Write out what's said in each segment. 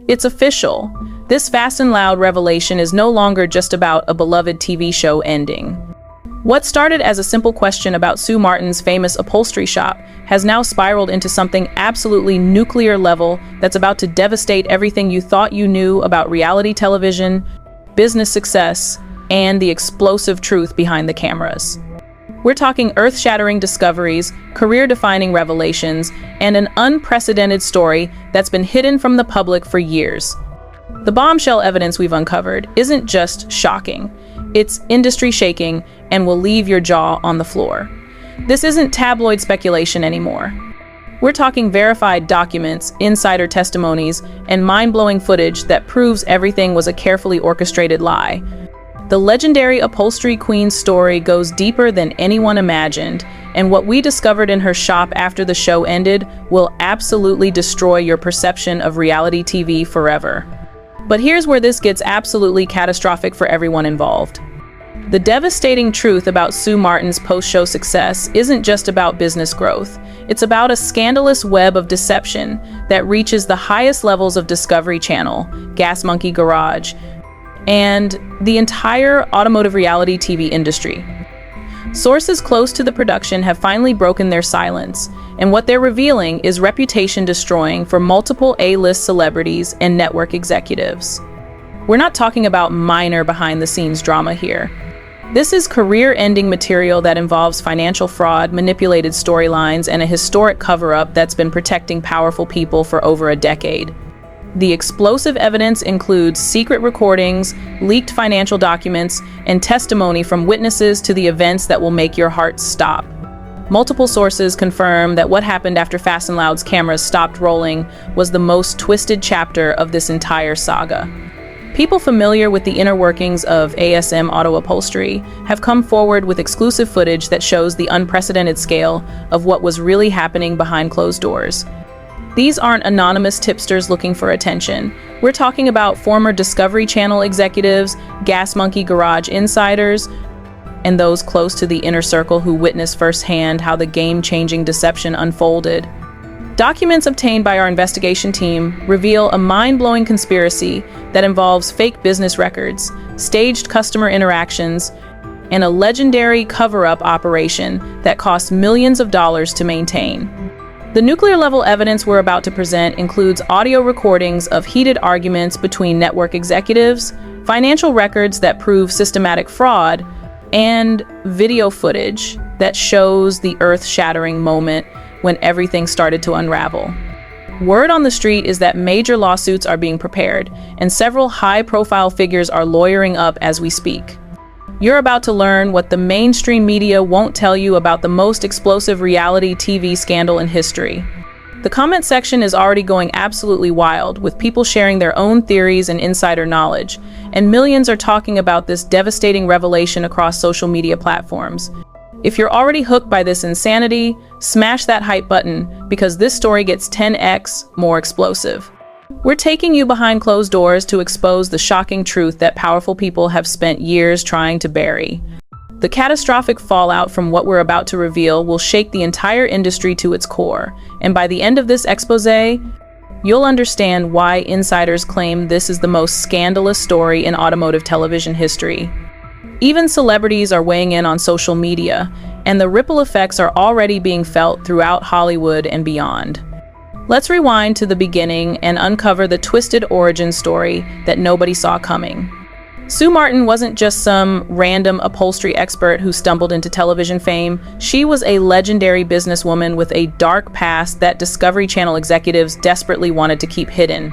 It's official. This Fast and Loud revelation is no longer just about a beloved TV show ending. What started as a simple question about Sue Martin's famous upholstery shop has now spiraled into something absolutely nuclear level that's about to devastate everything you thought you knew about reality television, business success, and the explosive truth behind the cameras. We're talking earth-shattering discoveries, career-defining revelations, and an unprecedented story that's been hidden from the public for years. The bombshell evidence we've uncovered isn't just shocking, it's industry-shaking and will leave your jaw on the floor. This isn't tabloid speculation anymore. We're talking verified documents, insider testimonies, and mind-blowing footage that proves everything was a carefully orchestrated lie. The legendary upholstery queen's story goes deeper than anyone imagined, and what we discovered in her shop after the show ended will absolutely destroy your perception of reality TV forever. But here's where this gets absolutely catastrophic for everyone involved. The devastating truth about Sue Martin's post-show success isn't just about business growth. It's about a scandalous web of deception that reaches the highest levels of Discovery Channel, Gas Monkey Garage, and the entire automotive reality TV industry. Sources close to the production have finally broken their silence, and what they're revealing is reputation-destroying for multiple A-list celebrities and network executives. We're not talking about minor behind-the-scenes drama here. This is career-ending material that involves financial fraud, manipulated storylines, and a historic cover-up that's been protecting powerful people for over a decade. The explosive evidence includes secret recordings, leaked financial documents, and testimony from witnesses to the events that will make your heart stop. Multiple sources confirm that what happened after Fast and Loud's cameras stopped rolling was the most twisted chapter of this entire saga. People familiar with the inner workings of ASM Auto Upholstery have come forward with exclusive footage that shows the unprecedented scale of what was really happening behind closed doors. These aren't anonymous tipsters looking for attention. We're talking about former Discovery Channel executives, Gas Monkey Garage insiders, and those close to the inner circle who witnessed firsthand how the game-changing deception unfolded. Documents obtained by our investigation team reveal a mind-blowing conspiracy that involves fake business records, staged customer interactions, and a legendary cover-up operation that cost millions of dollars to maintain. The nuclear-level evidence we're about to present includes audio recordings of heated arguments between network executives, financial records that prove systematic fraud, and video footage that shows the earth-shattering moment when everything started to unravel. Word on the street is that major lawsuits are being prepared, and several high-profile figures are lawyering up as we speak. You're about to learn what the mainstream media won't tell you about the most explosive reality TV scandal in history. The comment section is already going absolutely wild, with people sharing their own theories and insider knowledge, and millions are talking about this devastating revelation across social media platforms. If you're already hooked by this insanity, smash that hype button, because this story gets 10x more explosive. We're taking you behind closed doors to expose the shocking truth that powerful people have spent years trying to bury. The catastrophic fallout from what we're about to reveal will shake the entire industry to its core, and by the end of this expose, you'll understand why insiders claim this is the most scandalous story in automotive television history. Even celebrities are weighing in on social media, and the ripple effects are already being felt throughout Hollywood and beyond. Let's rewind to the beginning and uncover the twisted origin story that nobody saw coming. Sue Martin wasn't just some random upholstery expert who stumbled into television fame. She was a legendary businesswoman with a dark past that Discovery Channel executives desperately wanted to keep hidden.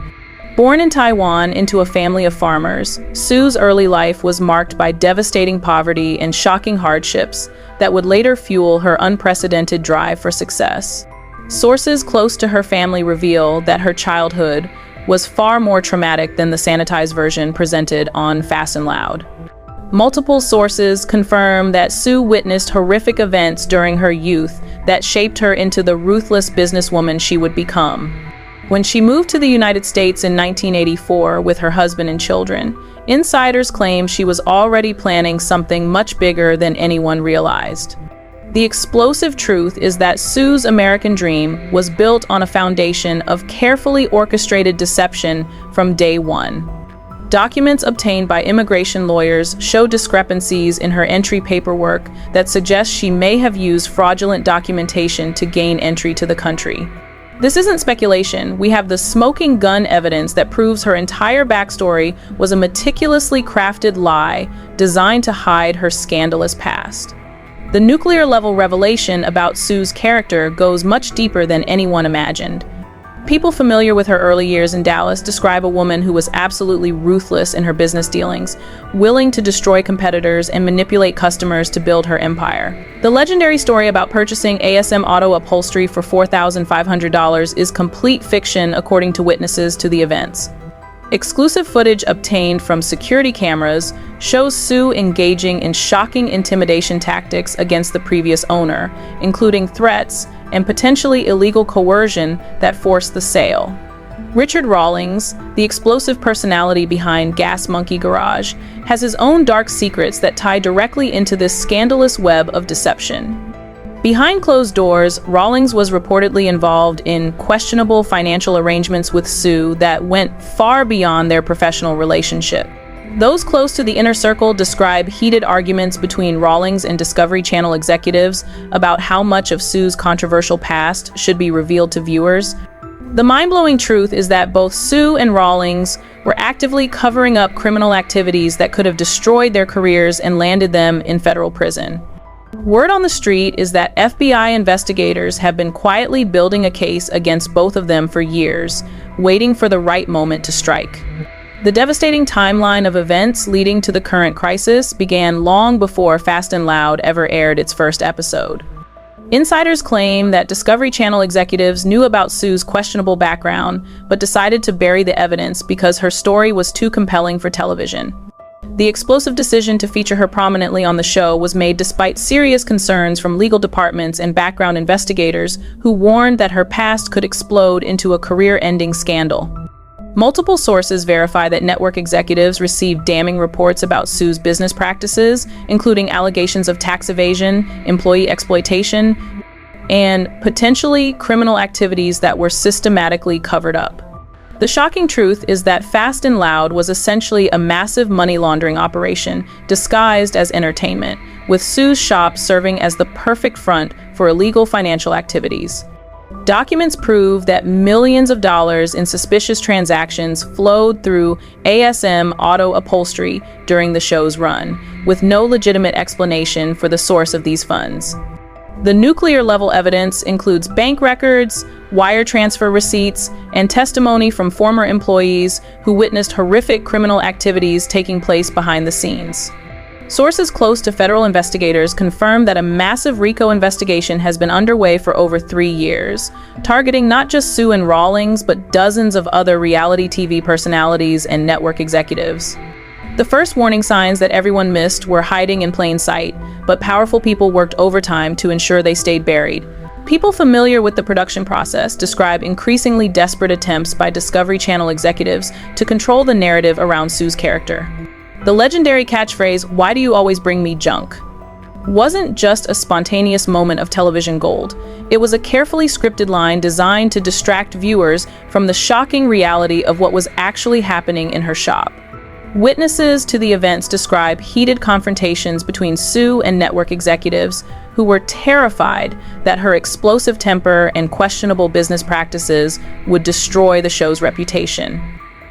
Born in Taiwan into a family of farmers, Sue's early life was marked by devastating poverty and shocking hardships that would later fuel her unprecedented drive for success. Sources close to her family reveal that her childhood was far more traumatic than the sanitized version presented on Fast and Loud. Multiple sources confirm that Sue witnessed horrific events during her youth that shaped her into the ruthless businesswoman she would become. When she moved to the United States in 1984 with her husband and children, insiders claim she was already planning something much bigger than anyone realized. The explosive truth is that Sue's American dream was built on a foundation of carefully orchestrated deception from day one. Documents obtained by immigration lawyers show discrepancies in her entry paperwork that suggest she may have used fraudulent documentation to gain entry to the country. This isn't speculation. We have the smoking gun evidence that proves her entire backstory was a meticulously crafted lie designed to hide her scandalous past. The nuclear-level revelation about Sue's character goes much deeper than anyone imagined. People familiar with her early years in Dallas describe a woman who was absolutely ruthless in her business dealings, willing to destroy competitors and manipulate customers to build her empire. The legendary story about purchasing ASM Auto Upholstery for $4,500 is complete fiction according to witnesses to the events. Exclusive footage obtained from security cameras shows Sue engaging in shocking intimidation tactics against the previous owner, including threats and potentially illegal coercion that forced the sale. Richard Rawlings, the explosive personality behind Gas Monkey Garage, has his own dark secrets that tie directly into this scandalous web of deception. Behind closed doors, Rawlings was reportedly involved in questionable financial arrangements with Sue that went far beyond their professional relationship. Those close to the inner circle describe heated arguments between Rawlings and Discovery Channel executives about how much of Sue's controversial past should be revealed to viewers. The mind-blowing truth is that both Sue and Rawlings were actively covering up criminal activities that could have destroyed their careers and landed them in federal prison. Word on the street is that FBI investigators have been quietly building a case against both of them for years, waiting for the right moment to strike. The devastating timeline of events leading to the current crisis began long before Fast and Loud ever aired its first episode. Insiders claim that Discovery Channel executives knew about Sue's questionable background, but decided to bury the evidence because her story was too compelling for television. The explosive decision to feature her prominently on the show was made despite serious concerns from legal departments and background investigators who warned that her past could explode into a career-ending scandal. Multiple sources verify that network executives received damning reports about Sue's business practices, including allegations of tax evasion, employee exploitation, and potentially criminal activities that were systematically covered up. The shocking truth is that Fast and Loud was essentially a massive money laundering operation disguised as entertainment, with Sue's shop serving as the perfect front for illegal financial activities. Documents prove that millions of dollars in suspicious transactions flowed through ASM Auto Upholstery during the show's run, with no legitimate explanation for the source of these funds. The nuclear-level evidence includes bank records, wire transfer receipts, and testimony from former employees who witnessed horrific criminal activities taking place behind the scenes. Sources close to federal investigators confirm that a massive RICO investigation has been underway for over 3 years, targeting not just Sue and Rawlings, but dozens of other reality TV personalities and network executives. The first warning signs that everyone missed were hiding in plain sight, but powerful people worked overtime to ensure they stayed buried. People familiar with the production process describe increasingly desperate attempts by Discovery Channel executives to control the narrative around Sue's character. The legendary catchphrase, "Why do you always bring me junk?" wasn't just a spontaneous moment of television gold. It was a carefully scripted line designed to distract viewers from the shocking reality of what was actually happening in her shop. Witnesses to the events describe heated confrontations between Sue and network executives who were terrified that her explosive temper and questionable business practices would destroy the show's reputation.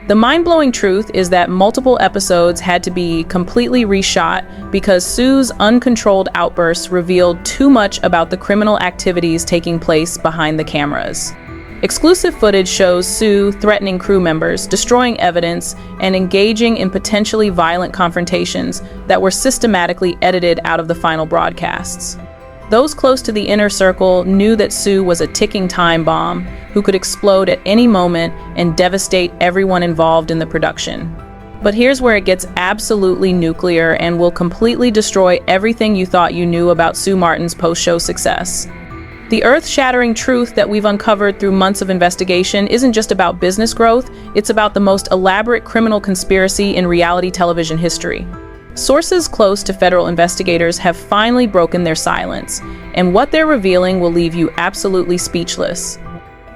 The mind-blowing truth is that multiple episodes had to be completely reshot because Sue's uncontrolled outbursts revealed too much about the criminal activities taking place behind the cameras. Exclusive footage shows Sue threatening crew members, destroying evidence, and engaging in potentially violent confrontations that were systematically edited out of the final broadcasts. Those close to the inner circle knew that Sue was a ticking time bomb who could explode at any moment and devastate everyone involved in the production. But here's where it gets absolutely nuclear and will completely destroy everything you thought you knew about Sue Martin's post-show success. The earth-shattering truth that we've uncovered through months of investigation isn't just about business growth, it's about the most elaborate criminal conspiracy in reality television history. Sources close to federal investigators have finally broken their silence, and what they're revealing will leave you absolutely speechless.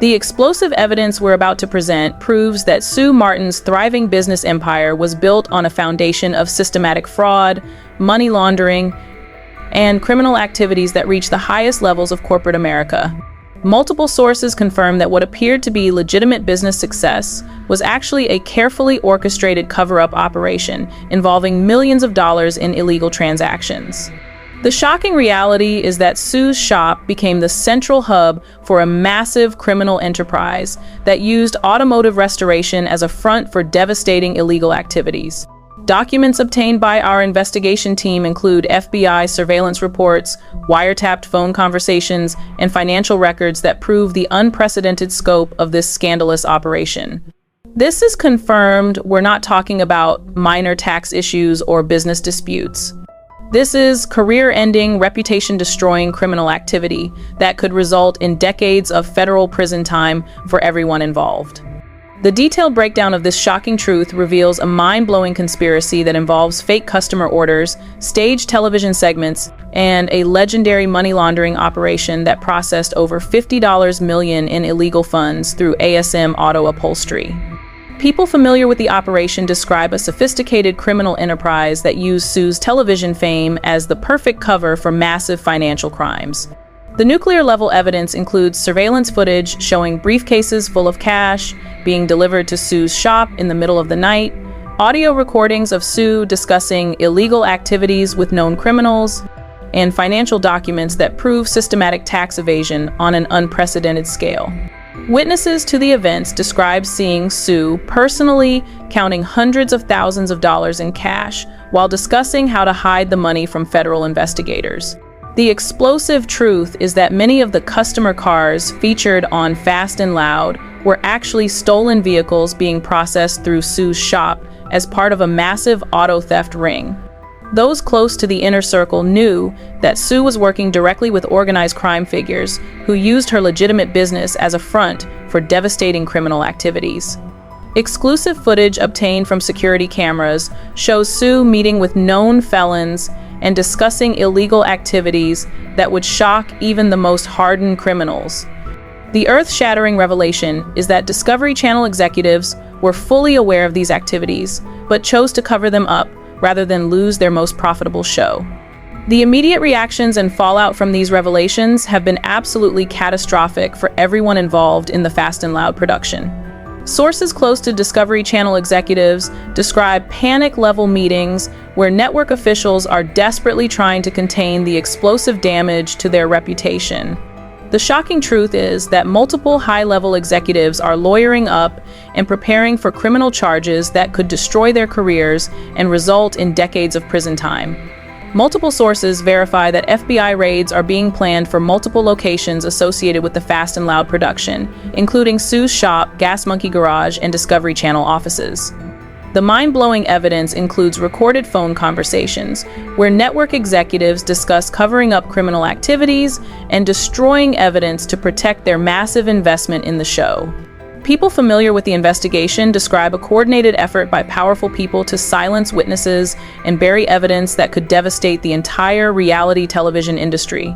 The explosive evidence we're about to present proves that Sue Martin's thriving business empire was built on a foundation of systematic fraud, money laundering, and criminal activities that reach the highest levels of corporate America. Multiple sources confirm that what appeared to be legitimate business success was actually a carefully orchestrated cover-up operation involving millions of dollars in illegal transactions. The shocking reality is that Sue's shop became the central hub for a massive criminal enterprise that used automotive restoration as a front for devastating illegal activities. Documents obtained by our investigation team include FBI surveillance reports, wiretapped phone conversations, and financial records that prove the unprecedented scope of this scandalous operation. This is confirmed we're not talking about minor tax issues or business disputes. This is career-ending, reputation-destroying criminal activity that could result in decades of federal prison time for everyone involved. The detailed breakdown of this shocking truth reveals a mind-blowing conspiracy that involves fake customer orders, staged television segments, and a legendary money laundering operation that processed over $50 million in illegal funds through ASM Auto Upholstery. People familiar with the operation describe a sophisticated criminal enterprise that used Sue's television fame as the perfect cover for massive financial crimes. The nuclear-level evidence includes surveillance footage showing briefcases full of cash being delivered to Sue's shop in the middle of the night, audio recordings of Sue discussing illegal activities with known criminals, and financial documents that prove systematic tax evasion on an unprecedented scale. Witnesses to the events describe seeing Sue personally counting hundreds of thousands of dollars in cash while discussing how to hide the money from federal investigators. The explosive truth is that many of the customer cars featured on Fast and Loud were actually stolen vehicles being processed through Sue's shop as part of a massive auto theft ring. Those close to the inner circle knew that Sue was working directly with organized crime figures who used her legitimate business as a front for devastating criminal activities. Exclusive footage obtained from security cameras shows Sue meeting with known felons and discussing illegal activities that would shock even the most hardened criminals. The earth-shattering revelation is that Discovery Channel executives were fully aware of these activities, but chose to cover them up rather than lose their most profitable show. The immediate reactions and fallout from these revelations have been absolutely catastrophic for everyone involved in the Fast and Loud production. Sources close to Discovery Channel executives describe panic-level meetings where network officials are desperately trying to contain the explosive damage to their reputation. The shocking truth is that multiple high-level executives are lawyering up and preparing for criminal charges that could destroy their careers and result in decades of prison time. Multiple sources verify that FBI raids are being planned for multiple locations associated with the Fast and Loud production, including Sue's shop, Gas Monkey Garage, and Discovery Channel offices. The mind-blowing evidence includes recorded phone conversations, where network executives discuss covering up criminal activities and destroying evidence to protect their massive investment in the show. People familiar with the investigation describe a coordinated effort by powerful people to silence witnesses and bury evidence that could devastate the entire reality television industry.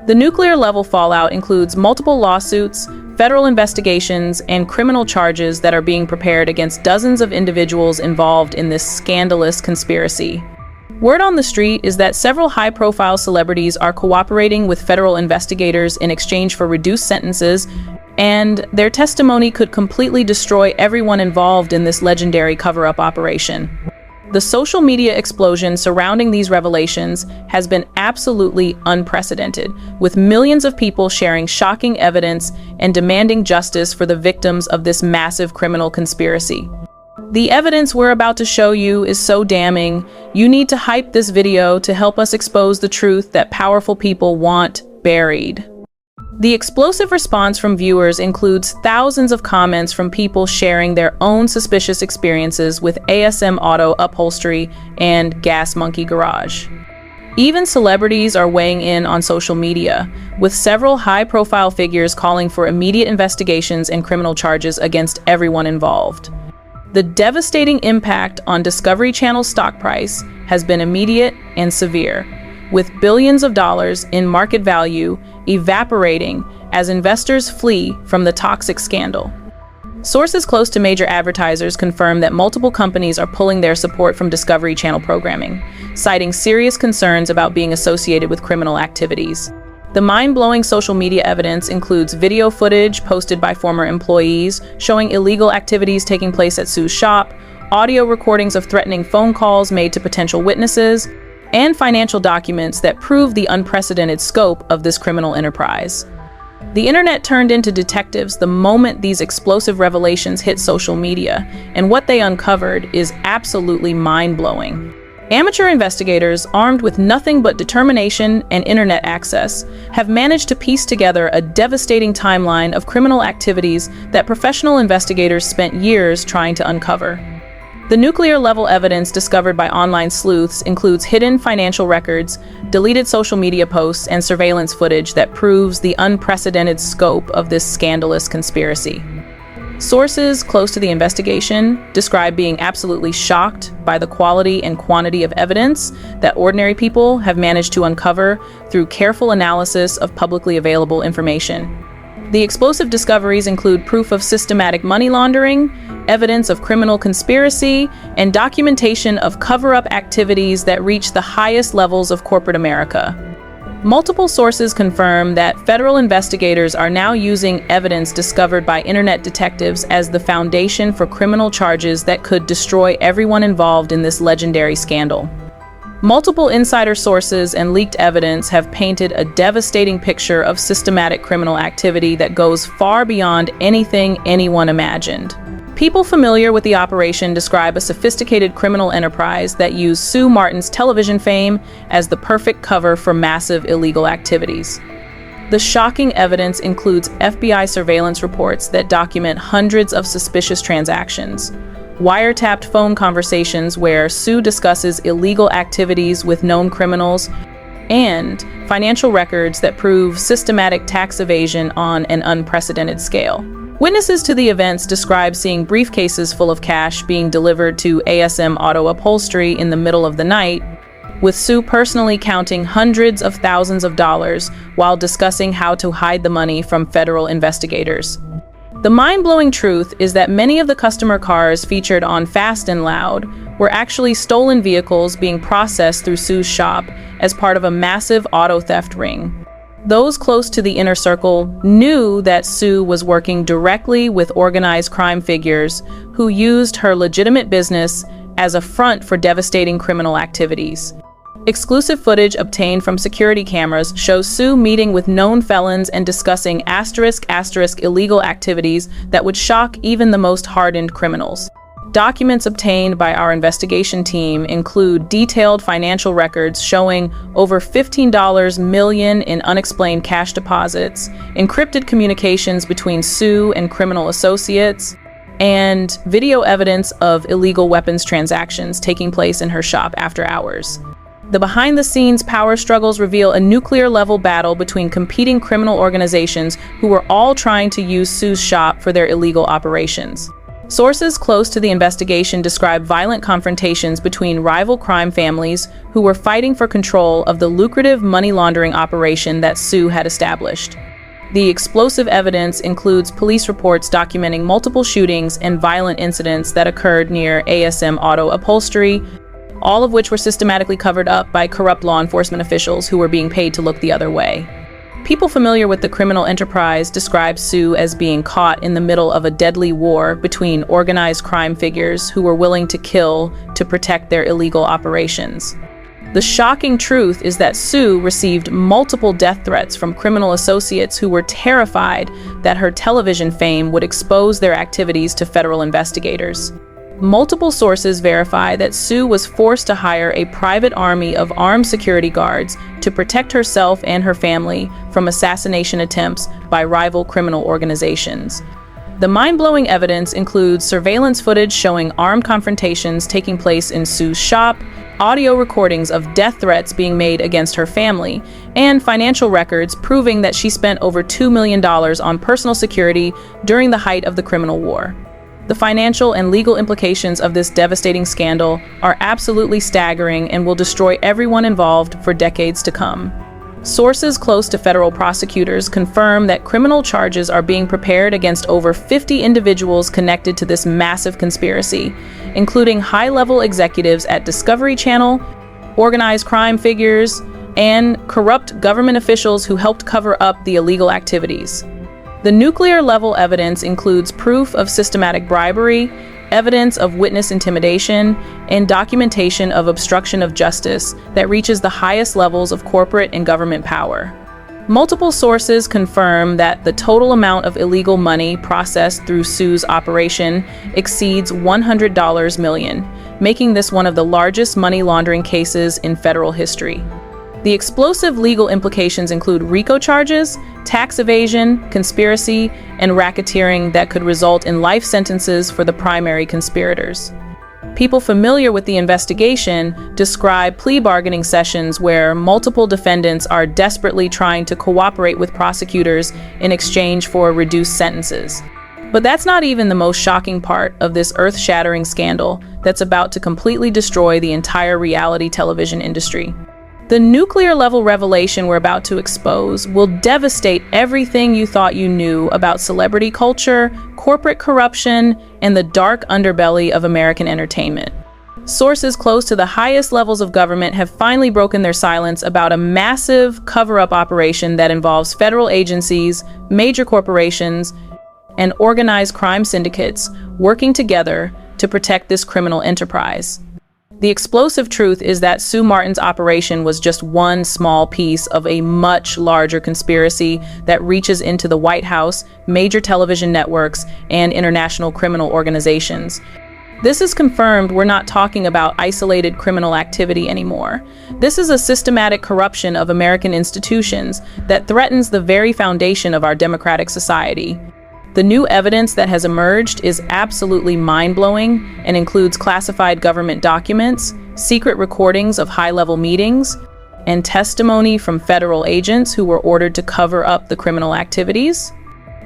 The nuclear-level fallout includes multiple lawsuits, federal investigations, and criminal charges that are being prepared against dozens of individuals involved in this scandalous conspiracy. Word on the street is that several high-profile celebrities are cooperating with federal investigators in exchange for reduced sentences, and their testimony could completely destroy everyone involved in this legendary cover-up operation. The social media explosion surrounding these revelations has been absolutely unprecedented, with millions of people sharing shocking evidence and demanding justice for the victims of this massive criminal conspiracy. The evidence we're about to show you is so damning, you need to hype this video to help us expose the truth that powerful people want buried. The explosive response from viewers includes thousands of comments from people sharing their own suspicious experiences with ASM Auto Upholstery and Gas Monkey Garage. Even celebrities are weighing in on social media, with several high-profile figures calling for immediate investigations and criminal charges against everyone involved. The devastating impact on Discovery Channel's stock price has been immediate and severe, with billions of dollars in market value evaporating as investors flee from the toxic scandal. Sources close to major advertisers confirm that multiple companies are pulling their support from Discovery Channel programming, citing serious concerns about being associated with criminal activities. The mind-blowing social media evidence includes video footage posted by former employees showing illegal activities taking place at Sue's shop, audio recordings of threatening phone calls made to potential witnesses, and financial documents that prove the unprecedented scope of this criminal enterprise. The internet turned into detectives the moment these explosive revelations hit social media, and what they uncovered is absolutely mind-blowing. Amateur investigators, armed with nothing but determination and internet access, have managed to piece together a devastating timeline of criminal activities that professional investigators spent years trying to uncover. The nuclear-level evidence discovered by online sleuths includes hidden financial records, deleted social media posts, and surveillance footage that proves the unprecedented scope of this scandalous conspiracy. Sources close to the investigation describe being absolutely shocked by the quality and quantity of evidence that ordinary people have managed to uncover through careful analysis of publicly available information. The explosive discoveries include proof of systematic money laundering, evidence of criminal conspiracy, and documentation of cover-up activities that reach the highest levels of corporate America. Multiple sources confirm that federal investigators are now using evidence discovered by internet detectives as the foundation for criminal charges that could destroy everyone involved in this legendary scandal. Multiple insider sources and leaked evidence have painted a devastating picture of systematic criminal activity that goes far beyond anything anyone imagined. People familiar with the operation describe a sophisticated criminal enterprise that used Sue Martin's television fame as the perfect cover for massive illegal activities. The shocking evidence includes FBI surveillance reports that document hundreds of suspicious transactions, wiretapped phone conversations where Sue discusses illegal activities with known criminals, and financial records that prove systematic tax evasion on an unprecedented scale. Witnesses to the events describe seeing briefcases full of cash being delivered to ASM Auto Upholstery in the middle of the night, with Sue personally counting hundreds of thousands of dollars while discussing how to hide the money from federal investigators. The mind-blowing truth is that many of the customer cars featured on Fast and Loud were actually stolen vehicles being processed through Sue's shop as part of a massive auto theft ring. Those close to the inner circle knew that Sue was working directly with organized crime figures who used her legitimate business as a front for devastating criminal activities. Exclusive footage obtained from security cameras shows Sue meeting with known felons and discussing *** illegal activities that would shock even the most hardened criminals. Documents obtained by our investigation team include detailed financial records showing over $15 million in unexplained cash deposits, encrypted communications between Sue and criminal associates, and video evidence of illegal weapons transactions taking place in her shop after hours. The behind-the-scenes power struggles reveal a nuclear-level battle between competing criminal organizations who were all trying to use Sue's shop for their illegal operations. Sources close to the investigation describe violent confrontations between rival crime families who were fighting for control of the lucrative money laundering operation that Sue had established. The explosive evidence includes police reports documenting multiple shootings and violent incidents that occurred near ASM Auto Upholstery, all of which were systematically covered up by corrupt law enforcement officials who were being paid to look the other way. People familiar with the criminal enterprise describe Sue as being caught in the middle of a deadly war between organized crime figures who were willing to kill to protect their illegal operations. The shocking truth is that Sue received multiple death threats from criminal associates who were terrified that her television fame would expose their activities to federal investigators. Multiple sources verify that Sue was forced to hire a private army of armed security guards to protect herself and her family from assassination attempts by rival criminal organizations. The mind-blowing evidence includes surveillance footage showing armed confrontations taking place in Sue's shop, audio recordings of death threats being made against her family, and financial records proving that she spent over $2 million on personal security during the height of the criminal war. The financial and legal implications of this devastating scandal are absolutely staggering and will destroy everyone involved for decades to come. Sources close to federal prosecutors confirm that criminal charges are being prepared against over 50 individuals connected to this massive conspiracy, including high-level executives at Discovery Channel, organized crime figures, and corrupt government officials who helped cover up the illegal activities. The nuclear-level evidence includes proof of systematic bribery, evidence of witness intimidation, and documentation of obstruction of justice that reaches the highest levels of corporate and government power. Multiple sources confirm that the total amount of illegal money processed through Sue's operation exceeds $100 million, making this one of the largest money laundering cases in federal history. The explosive legal implications include RICO charges, tax evasion, conspiracy, and racketeering that could result in life sentences for the primary conspirators. People familiar with the investigation describe plea bargaining sessions where multiple defendants are desperately trying to cooperate with prosecutors in exchange for reduced sentences. But that's not even the most shocking part of this earth-shattering scandal that's about to completely destroy the entire reality television industry. The nuclear-level revelation we're about to expose will devastate everything you thought you knew about celebrity culture, corporate corruption, and the dark underbelly of American entertainment. Sources close to the highest levels of government have finally broken their silence about a massive cover-up operation that involves federal agencies, major corporations, and organized crime syndicates working together to protect this criminal enterprise. The explosive truth is that Sue Martin's operation was just one small piece of a much larger conspiracy that reaches into the White House, major television networks, and international criminal organizations. This is confirmed we're not talking about isolated criminal activity anymore. This is a systematic corruption of American institutions that threatens the very foundation of our democratic society. The new evidence that has emerged is absolutely mind-blowing and includes classified government documents, secret recordings of high-level meetings, and testimony from federal agents who were ordered to cover up the criminal activities.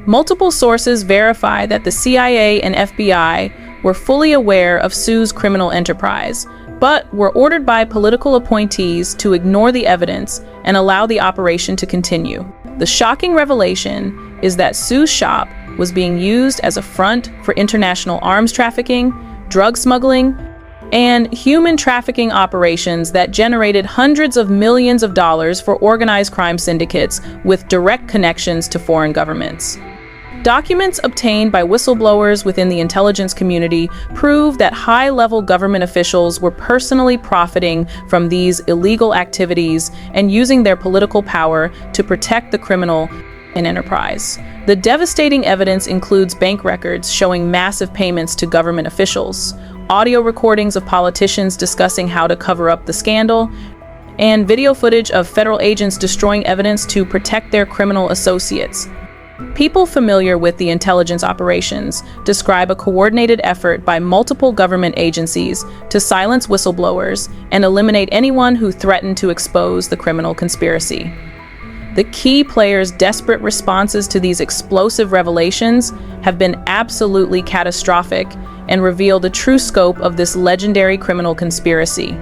Multiple sources verify that the CIA and FBI were fully aware of Sue's criminal enterprise, but were ordered by political appointees to ignore the evidence and allow the operation to continue. The shocking revelation is that Sue's shop was being used as a front for international arms trafficking, drug smuggling, and human trafficking operations that generated hundreds of millions of dollars for organized crime syndicates with direct connections to foreign governments. Documents obtained by whistleblowers within the intelligence community prove that high-level government officials were personally profiting from these illegal activities and using their political power to protect the criminal enterprise. The devastating evidence includes bank records showing massive payments to government officials, audio recordings of politicians discussing how to cover up the scandal, and video footage of federal agents destroying evidence to protect their criminal associates. People familiar with the intelligence operations describe a coordinated effort by multiple government agencies to silence whistleblowers and eliminate anyone who threatened to expose the criminal conspiracy. The key players' desperate responses to these explosive revelations have been absolutely catastrophic and reveal the true scope of this legendary criminal conspiracy.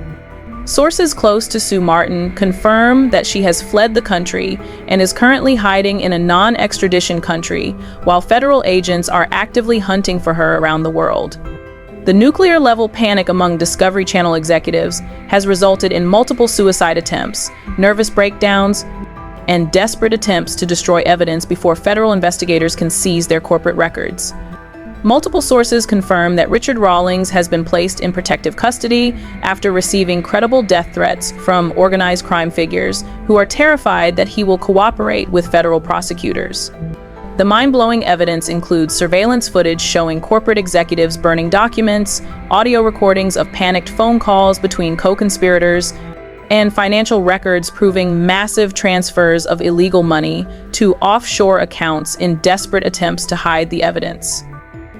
Sources close to Sue Martin confirm that she has fled the country and is currently hiding in a non-extradition country, while federal agents are actively hunting for her around the world. The nuclear-level panic among Discovery Channel executives has resulted in multiple suicide attempts, nervous breakdowns, and desperate attempts to destroy evidence before federal investigators can seize their corporate records. Multiple sources confirm that Richard Rawlings has been placed in protective custody after receiving credible death threats from organized crime figures who are terrified that he will cooperate with federal prosecutors. The mind-blowing evidence includes surveillance footage showing corporate executives burning documents, audio recordings of panicked phone calls between co-conspirators, and financial records proving massive transfers of illegal money to offshore accounts in desperate attempts to hide the evidence.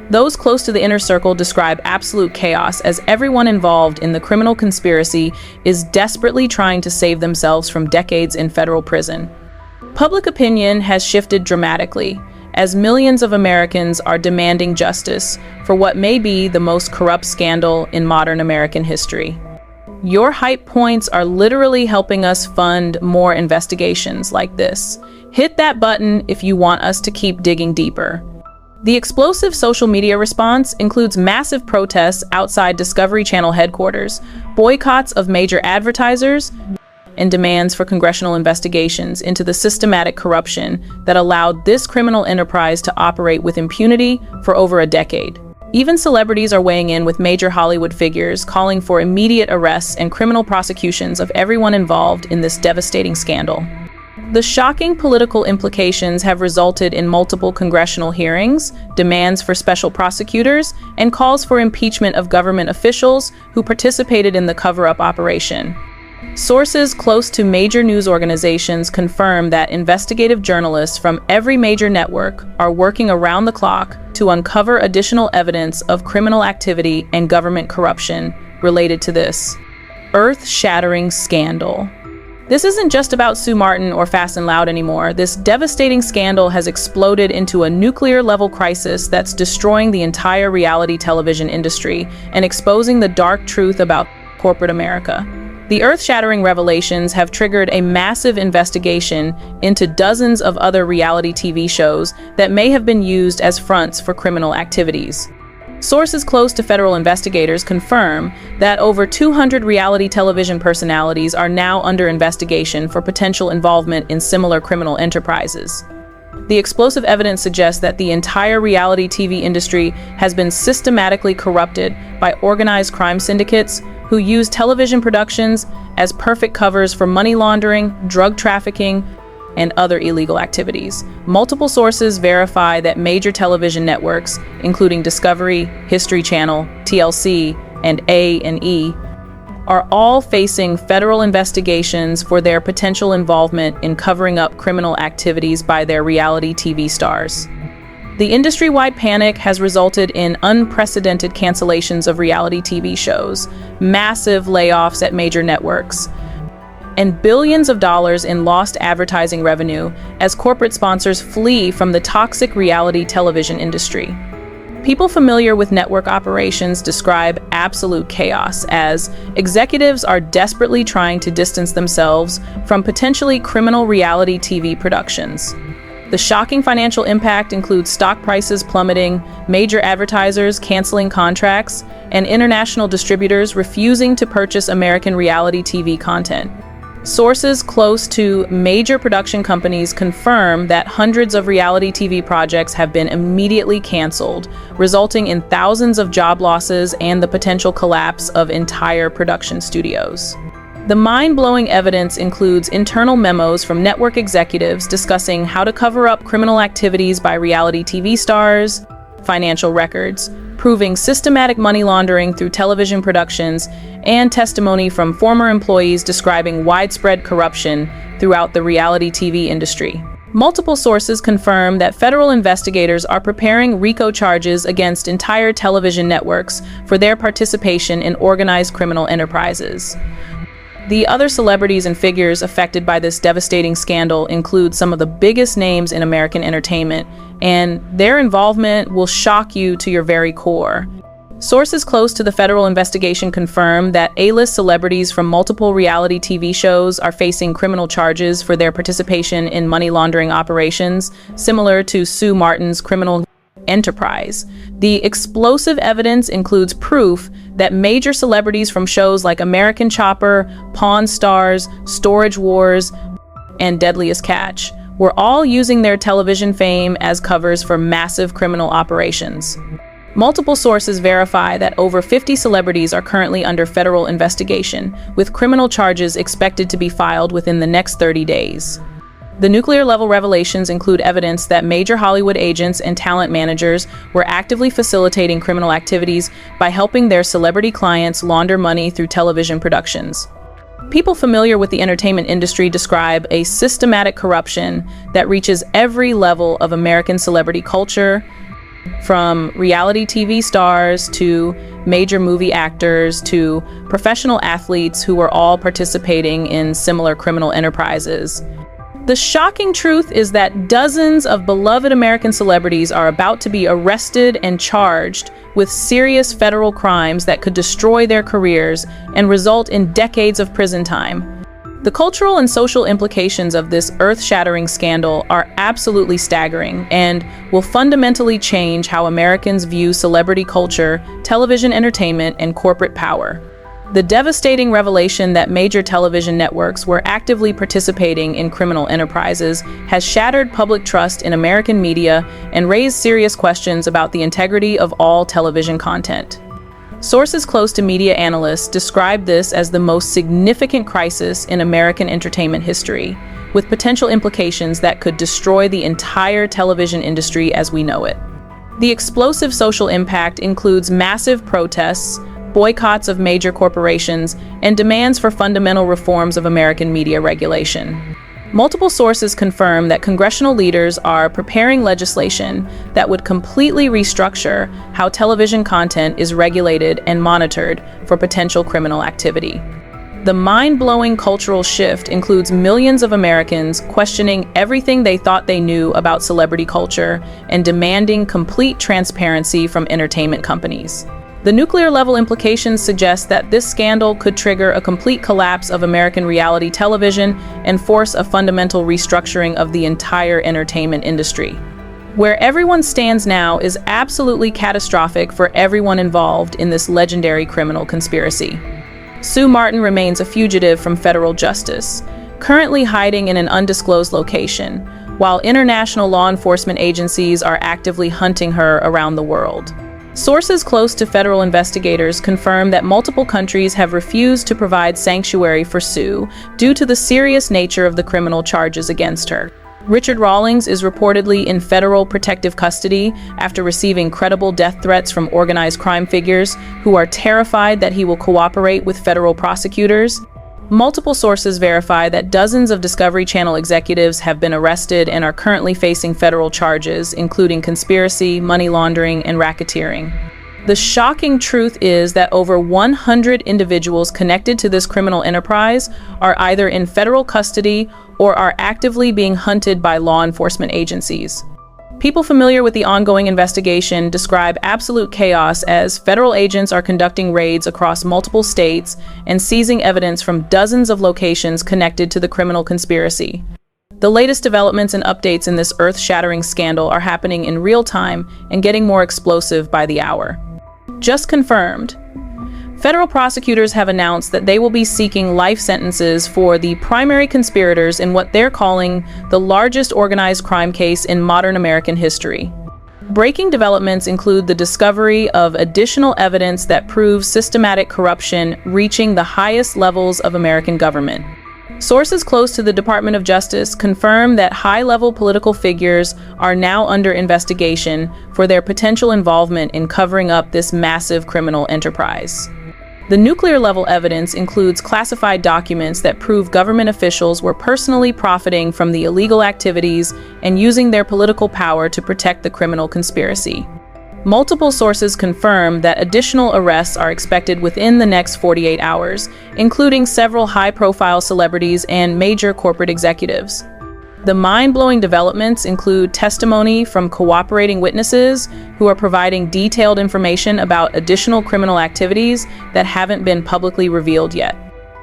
Those close to the inner circle describe absolute chaos as everyone involved in the criminal conspiracy is desperately trying to save themselves from decades in federal prison. Public opinion has shifted dramatically, as millions of Americans are demanding justice for what may be the most corrupt scandal in modern American history. Your hype points are literally helping us fund more investigations like this. Hit that button if you want us to keep digging deeper. The explosive social media response includes massive protests outside Discovery Channel headquarters, boycotts of major advertisers, and demands for congressional investigations into the systematic corruption that allowed this criminal enterprise to operate with impunity for over a decade. Even celebrities are weighing in, with major Hollywood figures calling for immediate arrests and criminal prosecutions of everyone involved in this devastating scandal. The shocking political implications have resulted in multiple congressional hearings, demands for special prosecutors, and calls for impeachment of government officials who participated in the cover-up operation. Sources close to major news organizations confirm that investigative journalists from every major network are working around the clock to uncover additional evidence of criminal activity and government corruption related to this earth-shattering scandal. This isn't just about Sue Martin or Fast and Loud anymore. This devastating scandal has exploded into a nuclear-level crisis that's destroying the entire reality television industry and exposing the dark truth about corporate America. The earth-shattering revelations have triggered a massive investigation into dozens of other reality TV shows that may have been used as fronts for criminal activities. Sources close to federal investigators confirm that over 200 reality television personalities are now under investigation for potential involvement in similar criminal enterprises. The explosive evidence suggests that the entire reality TV industry has been systematically corrupted by organized crime syndicates who use television productions as perfect covers for money laundering, drug trafficking, and other illegal activities. Multiple sources verify that major television networks, including Discovery, History Channel, TLC, and A&E, are all facing federal investigations for their potential involvement in covering up criminal activities by their reality TV stars. The industry-wide panic has resulted in unprecedented cancellations of reality TV shows, massive layoffs at major networks, and billions of dollars in lost advertising revenue as corporate sponsors flee from the toxic reality television industry. People familiar with network operations describe absolute chaos, as executives are desperately trying to distance themselves from potentially criminal reality TV productions. The shocking financial impact includes stock prices plummeting, major advertisers canceling contracts, and international distributors refusing to purchase American reality TV content. Sources close to major production companies confirm that hundreds of reality TV projects have been immediately canceled, resulting in thousands of job losses and the potential collapse of entire production studios. The mind-blowing evidence includes internal memos from network executives discussing how to cover up criminal activities by reality TV stars, financial records, proving systematic money laundering through television productions, and testimony from former employees describing widespread corruption throughout the reality TV industry. Multiple sources confirm that federal investigators are preparing RICO charges against entire television networks for their participation in organized criminal enterprises. The other celebrities and figures affected by this devastating scandal include some of the biggest names in American entertainment, and their involvement will shock you to your very core. Sources close to the federal investigation confirm that A-list celebrities from multiple reality TV shows are facing criminal charges for their participation in money laundering operations, similar to Sue Martin's criminal enterprise. The explosive evidence includes proof that major celebrities from shows like American Chopper, Pawn Stars, Storage Wars, and Deadliest Catch were all using their television fame as covers for massive criminal operations. Multiple sources verify that over 50 celebrities are currently under federal investigation, with criminal charges expected to be filed within the next 30 days. The nuclear-level revelations include evidence that major Hollywood agents and talent managers were actively facilitating criminal activities by helping their celebrity clients launder money through television productions. People familiar with the entertainment industry describe a systematic corruption that reaches every level of American celebrity culture, from reality TV stars to major movie actors to professional athletes who are all participating in similar criminal enterprises. The shocking truth is that dozens of beloved American celebrities are about to be arrested and charged with serious federal crimes that could destroy their careers and result in decades of prison time. The cultural and social implications of this earth-shattering scandal are absolutely staggering and will fundamentally change how Americans view celebrity culture, television entertainment, and corporate power. The devastating revelation that major television networks were actively participating in criminal enterprises has shattered public trust in American media and raised serious questions about the integrity of all television content. Sources close to media analysts describe this as the most significant crisis in American entertainment history, with potential implications that could destroy the entire television industry as we know it. The explosive social impact includes massive protests, boycotts of major corporations, and demands for fundamental reforms of American media regulation. Multiple sources confirm that congressional leaders are preparing legislation that would completely restructure how television content is regulated and monitored for potential criminal activity. The mind-blowing cultural shift includes millions of Americans questioning everything they thought they knew about celebrity culture and demanding complete transparency from entertainment companies. The nuclear-level implications suggest that this scandal could trigger a complete collapse of American reality television and force a fundamental restructuring of the entire entertainment industry. Where everyone stands now is absolutely catastrophic for everyone involved in this legendary criminal conspiracy. Sue Martin remains a fugitive from federal justice, currently hiding in an undisclosed location, while international law enforcement agencies are actively hunting her around the world. Sources close to federal investigators confirm that multiple countries have refused to provide sanctuary for Sue due to the serious nature of the criminal charges against her. Richard Rawlings is reportedly in federal protective custody after receiving credible death threats from organized crime figures who are terrified that he will cooperate with federal prosecutors. Multiple sources verify that dozens of Discovery Channel executives have been arrested and are currently facing federal charges, including conspiracy, money laundering, and racketeering. The shocking truth is that over 100 individuals connected to this criminal enterprise are either in federal custody or are actively being hunted by law enforcement agencies. People familiar with the ongoing investigation describe absolute chaos as federal agents are conducting raids across multiple states and seizing evidence from dozens of locations connected to the criminal conspiracy. The latest developments and updates in this earth-shattering scandal are happening in real time and getting more explosive by the hour. Just confirmed. Federal prosecutors have announced that they will be seeking life sentences for the primary conspirators in what they're calling the largest organized crime case in modern American history. Breaking developments include the discovery of additional evidence that proves systematic corruption reaching the highest levels of American government. Sources close to the Department of Justice confirm that high-level political figures are now under investigation for their potential involvement in covering up this massive criminal enterprise. The nuclear-level evidence includes classified documents that prove government officials were personally profiting from the illegal activities and using their political power to protect the criminal conspiracy. Multiple sources confirm that additional arrests are expected within the next 48 hours, including several high-profile celebrities and major corporate executives. The mind-blowing developments include testimony from cooperating witnesses who are providing detailed information about additional criminal activities that haven't been publicly revealed yet.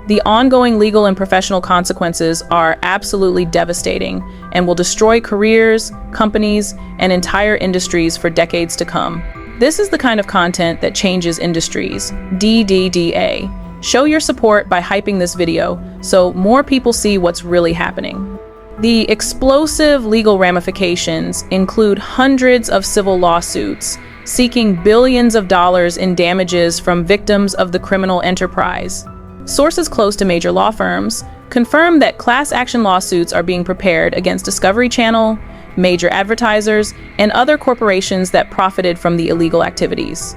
The ongoing legal and professional consequences are absolutely devastating and will destroy careers, companies, and entire industries for decades to come. This is the kind of content that changes industries. DDDA. Show your support by hyping this video so more people see what's really happening. The explosive legal ramifications include hundreds of civil lawsuits seeking billions of dollars in damages from victims of the criminal enterprise. Sources close to major law firms confirm that class action lawsuits are being prepared against Discovery Channel, major advertisers, and other corporations that profited from the illegal activities.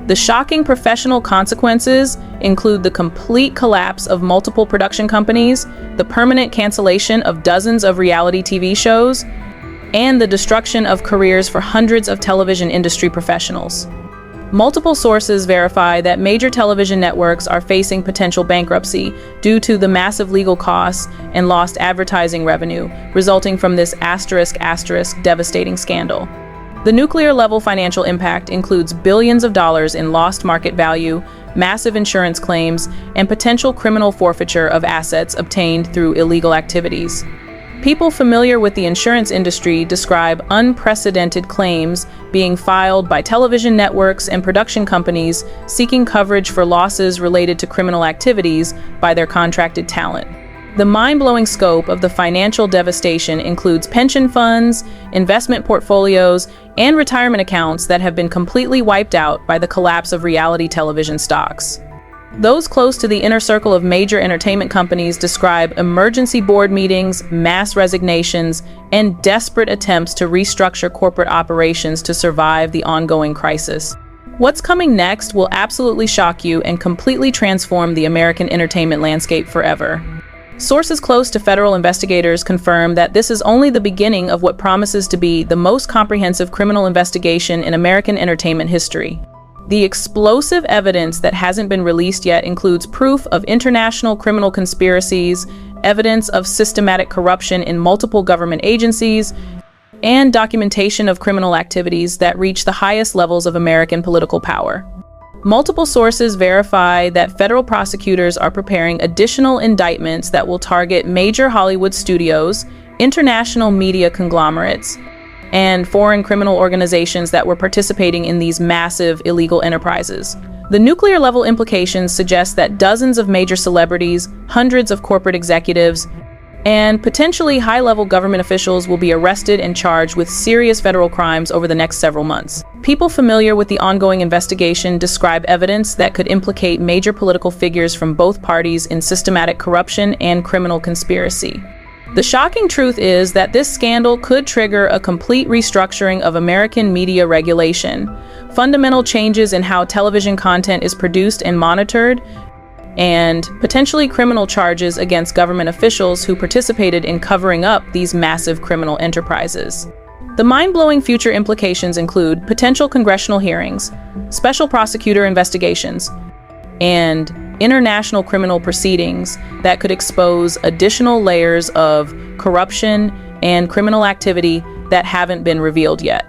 The shocking professional consequences include the complete collapse of multiple production companies, the permanent cancellation of dozens of reality TV shows, and the destruction of careers for hundreds of television industry professionals. Multiple sources verify that major television networks are facing potential bankruptcy due to the massive legal costs and lost advertising revenue resulting from this *** devastating scandal. The nuclear-level financial impact includes billions of dollars in lost market value, massive insurance claims, and potential criminal forfeiture of assets obtained through illegal activities. People familiar with the insurance industry describe unprecedented claims being filed by television networks and production companies seeking coverage for losses related to criminal activities by their contracted talent. The mind-blowing scope of the financial devastation includes pension funds, investment portfolios, and retirement accounts that have been completely wiped out by the collapse of reality television stocks. Those close to the inner circle of major entertainment companies describe emergency board meetings, mass resignations, and desperate attempts to restructure corporate operations to survive the ongoing crisis. What's coming next will absolutely shock you and completely transform the American entertainment landscape forever. Sources close to federal investigators confirm that this is only the beginning of what promises to be the most comprehensive criminal investigation in American entertainment history. The explosive evidence that hasn't been released yet includes proof of international criminal conspiracies, evidence of systematic corruption in multiple government agencies, and documentation of criminal activities that reach the highest levels of American political power. Multiple sources verify that federal prosecutors are preparing additional indictments that will target major Hollywood studios, international media conglomerates, and foreign criminal organizations that were participating in these massive illegal enterprises. The nuclear-level implications suggest that dozens of major celebrities, hundreds of corporate executives, and potentially high-level government officials will be arrested and charged with serious federal crimes over the next several months. People familiar with the ongoing investigation describe evidence that could implicate major political figures from both parties in systematic corruption and criminal conspiracy. The shocking truth is that this scandal could trigger a complete restructuring of American media regulation, fundamental changes in how television content is produced and monitored, and potentially criminal charges against government officials who participated in covering up these massive criminal enterprises. The mind-blowing future implications include potential congressional hearings, special prosecutor investigations, and international criminal proceedings that could expose additional layers of corruption and criminal activity that haven't been revealed yet.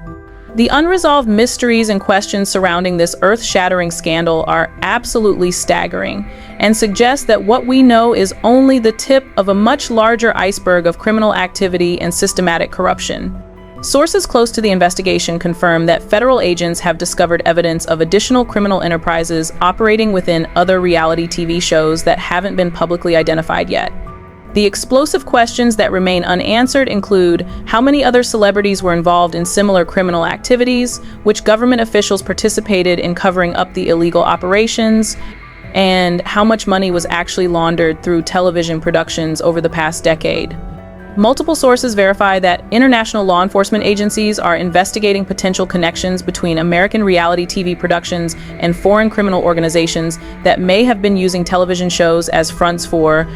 The unresolved mysteries and questions surrounding this earth-shattering scandal are absolutely staggering and suggest that what we know is only the tip of a much larger iceberg of criminal activity and systematic corruption. Sources close to the investigation confirm that federal agents have discovered evidence of additional criminal enterprises operating within other reality TV shows that haven't been publicly identified yet. The explosive questions that remain unanswered include how many other celebrities were involved in similar criminal activities, which government officials participated in covering up the illegal operations, and how much money was actually laundered through television productions over the past decade. Multiple sources verify that international law enforcement agencies are investigating potential connections between American reality TV productions and foreign criminal organizations that may have been using television shows as fronts for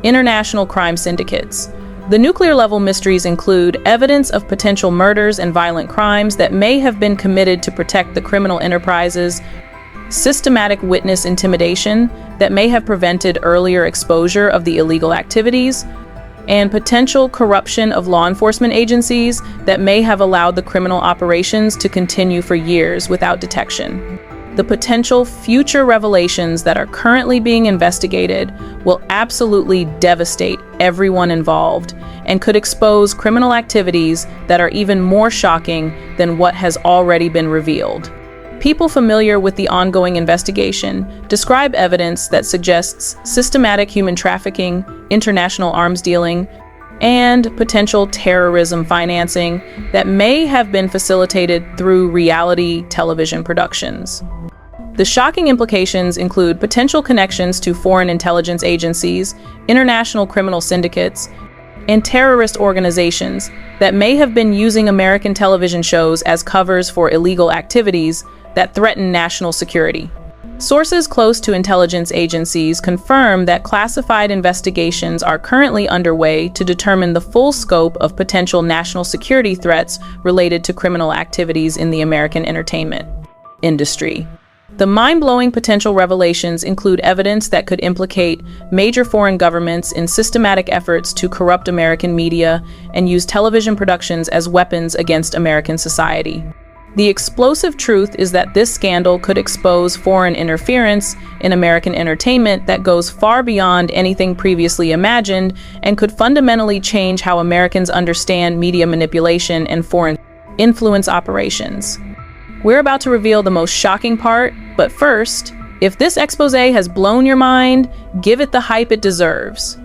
international crime syndicates. The nuclear-level mysteries include evidence of potential murders and violent crimes that may have been committed to protect the criminal enterprises, systematic witness intimidation that may have prevented earlier exposure of the illegal activities, and potential corruption of law enforcement agencies that may have allowed the criminal operations to continue for years without detection. The potential future revelations that are currently being investigated will absolutely devastate everyone involved and could expose criminal activities that are even more shocking than what has already been revealed. People familiar with the ongoing investigation describe evidence that suggests systematic human trafficking, international arms dealing, and potential terrorism financing that may have been facilitated through reality television productions. The shocking implications include potential connections to foreign intelligence agencies, international criminal syndicates, and terrorist organizations that may have been using American television shows as covers for illegal activities that threaten national security. Sources close to intelligence agencies confirm that classified investigations are currently underway to determine the full scope of potential national security threats related to criminal activities in the American entertainment industry. The mind-blowing potential revelations include evidence that could implicate major foreign governments in systematic efforts to corrupt American media and use television productions as weapons against American society. The explosive truth is that this scandal could expose foreign interference in American entertainment that goes far beyond anything previously imagined and could fundamentally change how Americans understand media manipulation and foreign influence operations. We're about to reveal the most shocking part, but first, if this expose has blown your mind, give it the hype it deserves.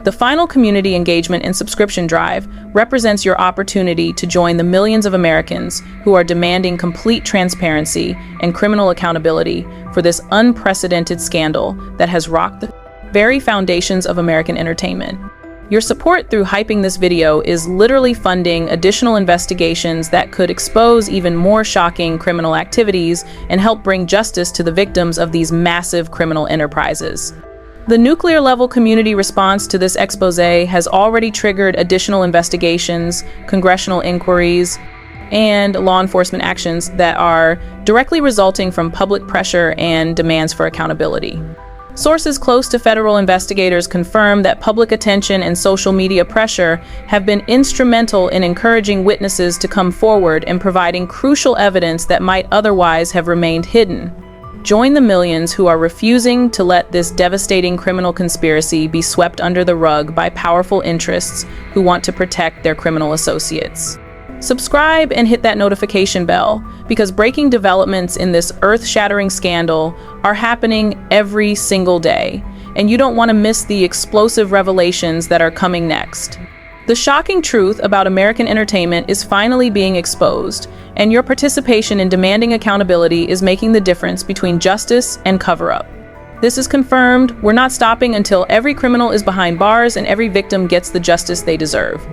The final community engagement and subscription drive represents your opportunity to join the millions of Americans who are demanding complete transparency and criminal accountability for this unprecedented scandal that has rocked the very foundations of American entertainment. Your support through hyping this video is literally funding additional investigations that could expose even more shocking criminal activities and help bring justice to the victims of these massive criminal enterprises. The nuclear-level community response to this expose has already triggered additional investigations, congressional inquiries, and law enforcement actions that are directly resulting from public pressure and demands for accountability. Sources close to federal investigators confirm that public attention and social media pressure have been instrumental in encouraging witnesses to come forward and providing crucial evidence that might otherwise have remained hidden. Join the millions who are refusing to let this devastating criminal conspiracy be swept under the rug by powerful interests who want to protect their criminal associates. Subscribe and hit that notification bell, because breaking developments in this earth-shattering scandal are happening every single day, and you don't want to miss the explosive revelations that are coming next. The shocking truth about American entertainment is finally being exposed, and your participation in demanding accountability is making the difference between justice and cover-up. This is confirmed. We're not stopping until every criminal is behind bars and every victim gets the justice they deserve.